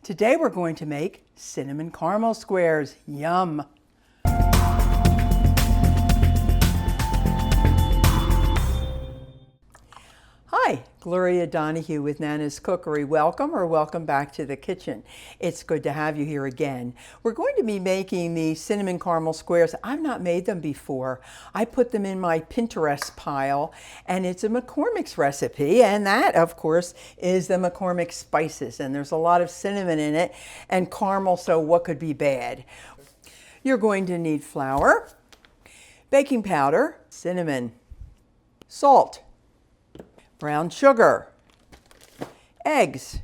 Today we're going to make cinnamon caramel squares. Yum! Hi, Gloria Donahue with Nana's Cookery. Welcome or welcome back to the kitchen. It's good to have you here again. We're going to be making the cinnamon caramel squares. I've not made them before. I put them in my Pinterest pile, and it's a McCormick's recipe, and that, of course, is the McCormick spices, and there's a lot of cinnamon in it and caramel, so what could be bad? You're going to need flour, baking powder, cinnamon, salt, brown sugar, eggs,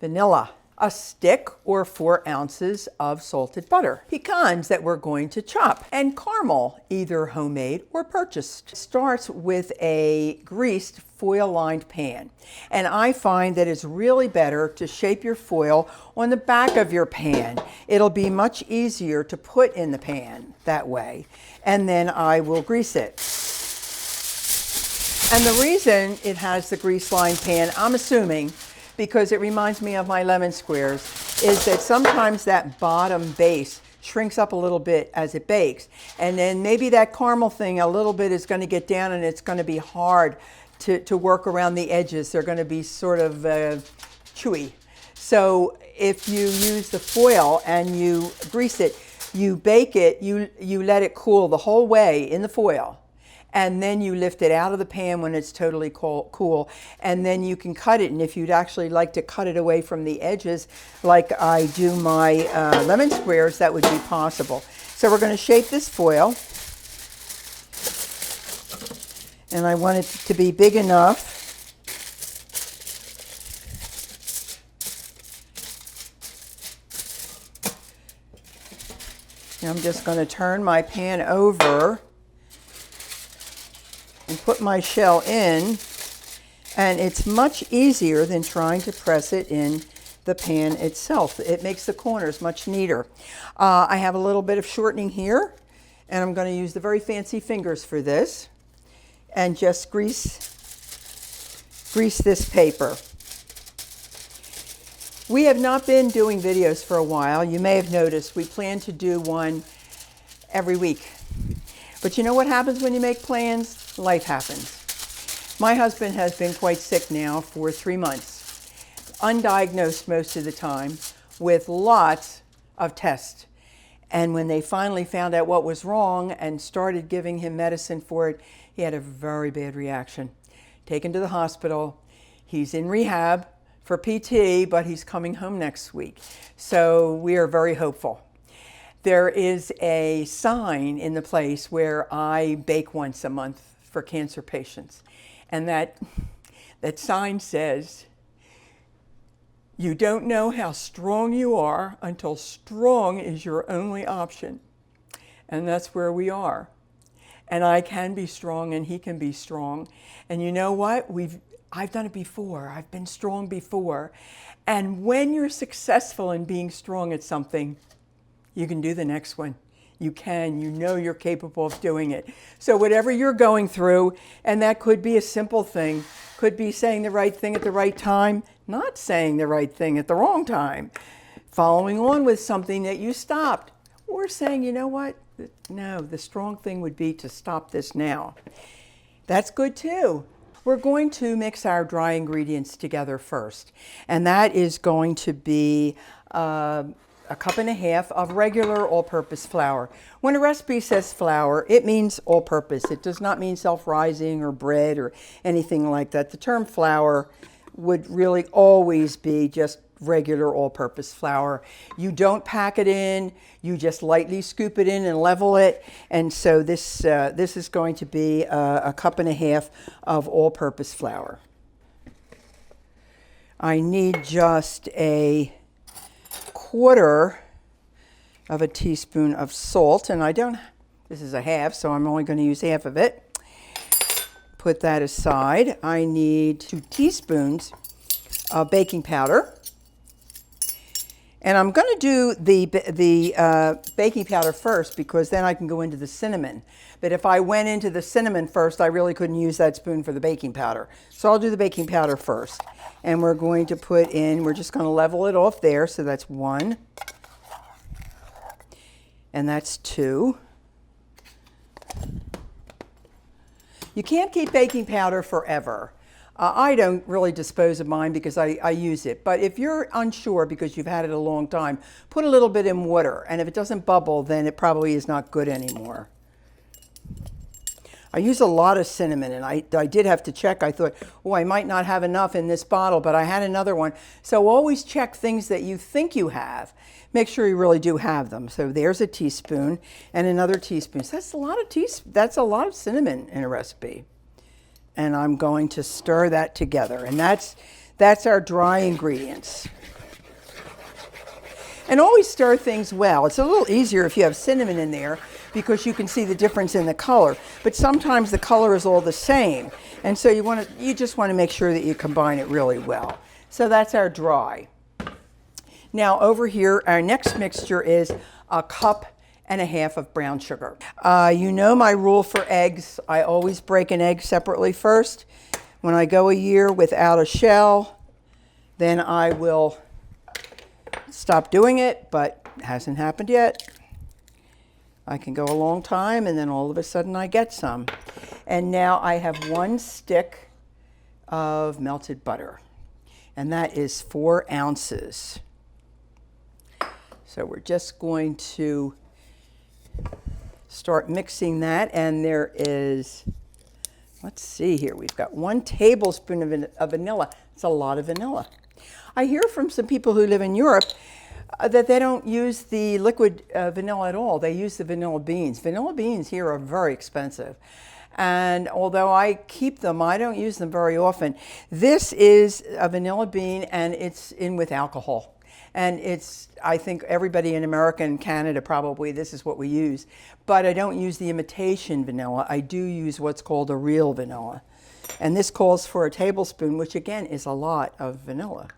vanilla, a stick or 4 ounces of salted butter, pecans that we're going to chop, and caramel, either homemade or purchased. It starts with a greased foil-lined pan, and I find that it's really better to shape your foil on the back of your pan. It'll be much easier to put in the pan that way, and then I will grease it. And the reason it has the grease-lined pan, I'm assuming, because it reminds me of my lemon squares, is that sometimes that bottom base shrinks up a little bit as it bakes. And then maybe that caramel thing a little bit is going to get down, and it's going to be hard to work around the edges. They're going to be sort of chewy. So if you use the foil and you grease it, you bake it, you let it cool the whole way in the foil. And then you lift it out of the pan when it's totally cool, and then you can cut it. And if you'd actually like to cut it away from the edges, like I do my lemon squares, that would be possible. So we're going to shape this foil, and I want it to be big enough and I'm just going to turn my pan over and put my shell in, and it's much easier than trying to press it in the pan itself. It makes the corners much neater. I have a little bit of shortening here, and I'm going to use the very fancy fingers for this and just grease this paper. We have not been doing videos for a while. You may have noticed we plan to do one every week. But you know what happens when you make plans? Life happens. My husband has been quite sick now for 3 months, undiagnosed most of the time, with lots of tests. And when they finally found out what was wrong and started giving him medicine for it, he had a very bad reaction. Taken to the hospital. He's in rehab for PT, but he's coming home next week. So we are very hopeful. There is a sign in the place where I bake once a month for cancer patients. And that sign says, "You don't know how strong you are until strong is your only option." And that's where we are. And I can be strong and he can be strong. And you know what? I've done it before. I've been strong before. And when you're successful in being strong at something, you can do the next one. You know you're capable of doing it. So whatever you're going through, and that could be a simple thing, could be saying the right thing at the right time, not saying the right thing at the wrong time, following on with something that you stopped, or saying, you know what, no, the strong thing would be to stop this now. That's good too. We're going to mix our dry ingredients together first, and that is going to be a cup and a half of regular all-purpose flour. When a recipe says flour, it means all-purpose. It does not mean self-rising or bread or anything like that. The term flour would really always be just regular all-purpose flour. You don't pack it in, you just lightly scoop it in and level it. And so this is going to be a cup and a half of all-purpose flour. I need just a 1/4 of a teaspoon of salt, and this is a half, so I'm only going to use half of it. Put that aside. I need 2 teaspoons of baking powder, And I'm going to do the baking powder first because then I can go into the cinnamon. But if I went into the cinnamon first, I really couldn't use that spoon for the baking powder. So I'll do the baking powder first. And we're going to put in, we're just going to level it off there. So that's 1. And that's 2. You can't keep baking powder forever. I don't really dispose of mine because I use it. But if you're unsure because you've had it a long time, put a little bit in water. And if it doesn't bubble, then it probably is not good anymore. I use a lot of cinnamon, and I did have to check. I thought, oh, I might not have enough in this bottle, but I had another one. So always check things that you think you have. Make sure you really do have them. So there's a teaspoon and another teaspoon. So that's a lot of cinnamon in a recipe. And I'm going to stir that together. And that's our dry ingredients. And always stir things well. It's a little easier if you have cinnamon in there because you can see the difference in the color. But sometimes the color is all the same. And so you just want to make sure that you combine it really well. So that's our dry. Now over here, our next mixture is 1.5 cups of brown sugar. You know my rule for eggs. I always break an egg separately first. When I go a year without a shell, then I will stop doing it, but it hasn't happened yet. I can go a long time and then all of a sudden I get some. And now I have 1 stick of melted butter, and that is 4 ounces. So we're just going to start mixing that, and there is, let's see here, we've got 1 tablespoon of vanilla. It's a lot of vanilla. I hear from some people who live in Europe that they don't use the liquid vanilla at all. They use the vanilla beans. Vanilla beans here are very expensive. And although I keep them, I don't use them very often. This is a vanilla bean, and it's in with alcohol. And I think everybody in America and Canada probably, this is what we use. But I don't use the imitation vanilla. I do use what's called a real vanilla. And this calls for a tablespoon, which again is a lot of vanilla.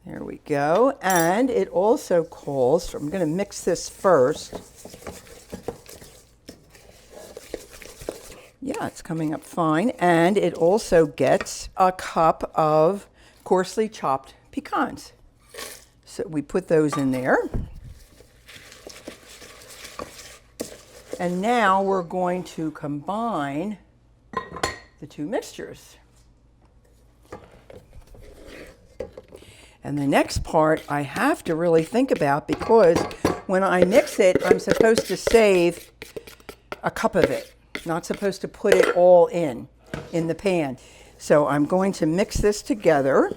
There we go. And it also calls for, I'm going to mix this first. Yeah, it's coming up fine. And it also gets 1 cup of coarsely chopped pecans. So we put those in there. And now we're going to combine the 2 mixtures. And the next part I have to really think about because when I mix it, I'm supposed to save 1 cup of it. Not supposed to put it all in the pan. So I'm going to mix this together.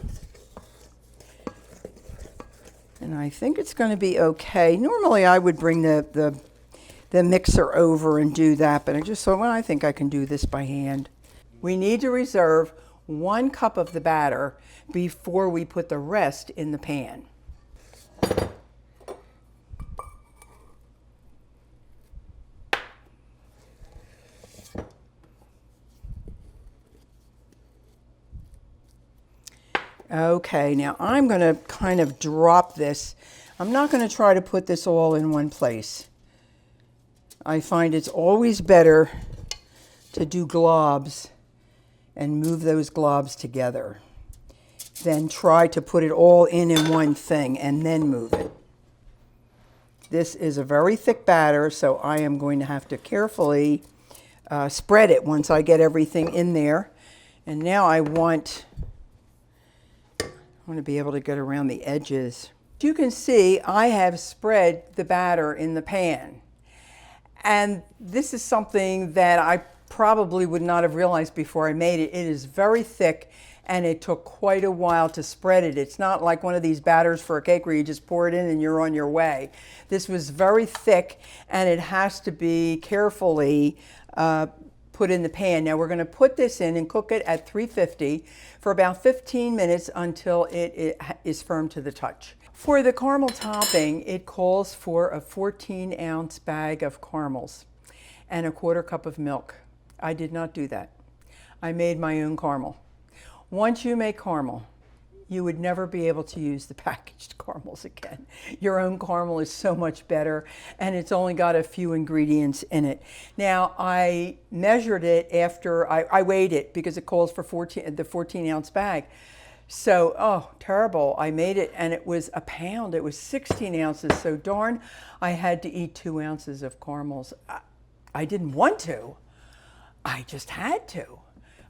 And I think it's going to be okay. Normally I would bring the mixer over and do that, but I just thought, well, I think I can do this by hand. We need to reserve 1 cup of the batter before we put the rest in the pan. Okay, now I'm going to kind of drop this. I'm not going to try to put this all in one place. I find it's always better to do globs and move those globs together than try to put it all in one thing and then move it. This is a very thick batter, so I am going to have to carefully spread it once I get everything in there. And now I want to be able to get around the edges. You can see I have spread the batter in the pan. And this is something that I probably would not have realized before I made it. It is very thick and it took quite a while to spread it. It's not like one of these batters for a cake where you just pour it in and you're on your way. This was very thick and it has to be carefully put in the pan. Now we're going to put this in and cook it at 350 for about 15 minutes until it is firm to the touch. For the caramel topping, it calls for a 14-ounce bag of caramels and a 1/4 cup of milk. I did not do that. I made my own caramel. Once you make caramel, you would never be able to use the packaged caramels again. Your own caramel is so much better, and it's only got a few ingredients in it. Now, I measured it after I weighed it because it calls for the 14-ounce bag. So, oh, terrible. I made it and it was a pound. It was 16 ounces. So darn, I had to eat 2 ounces of caramels. I didn't want to. I just had to.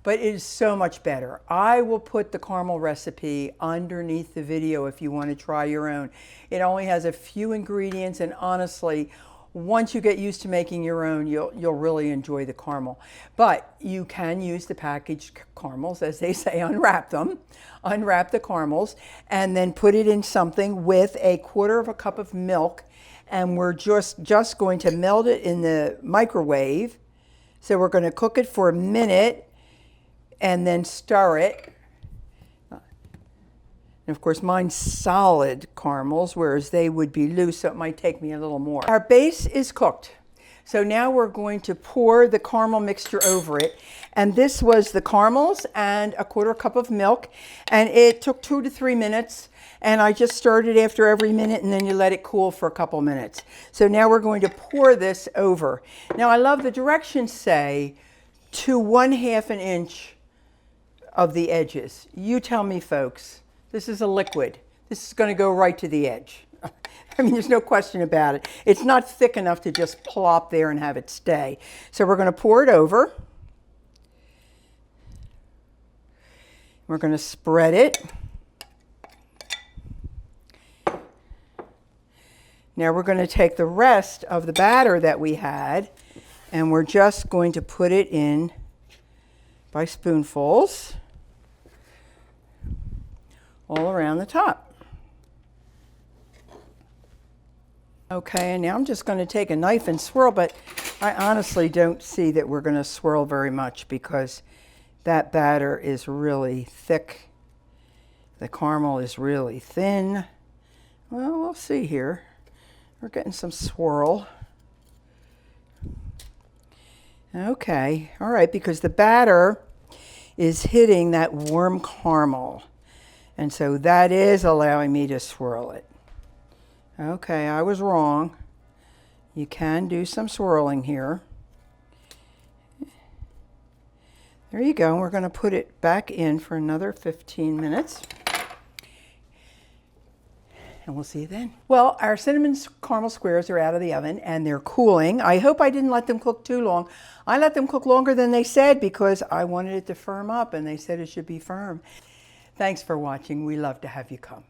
But it is so much better. I will put the caramel recipe underneath the video if you want to try your own. It only has a few ingredients, and honestly, once you get used to making your own, you'll really enjoy the caramel. But you can use the packaged caramels, as they say, unwrap them, unwrap the caramels, and then put it in something with 1/4 cup of milk, and we're just going to melt it in the microwave. So we're going to cook it for a minute and then stir it. And of course, mine's solid caramels, whereas they would be loose, so it might take me a little more. Our base is cooked. So now we're going to pour the caramel mixture over it. And this was the caramels and 1/4 cup of milk. And it took 2 to 3 minutes. And I just stirred it after every minute, and then you let it cool for a couple minutes. So now we're going to pour this over. Now I love the directions say to 1/2 an inch of the edges. You tell me, folks. This is a liquid. This is going to go right to the edge. I mean, there's no question about it. It's not thick enough to just plop there and have it stay. So we're going to pour it over. We're going to spread it. Now we're going to take the rest of the batter that we had, and we're just going to put it in by spoonfuls all around the top. Okay, and now I'm just going to take a knife and swirl, but I honestly don't see that we're going to swirl very much because that batter is really thick. The caramel is really thin. Well, we'll see here. We're getting some swirl. Okay, all right, because the batter is hitting that warm caramel. And so that is allowing me to swirl it. Okay, I was wrong. You can do some swirling here. There you go. We're going to put it back in for another 15 minutes. And we'll see you then. Well, our cinnamon caramel squares are out of the oven and they're cooling. I hope I didn't let them cook too long. I let them cook longer than they said because I wanted it to firm up, and they said it should be firm. Thanks for watching. We love to have you come.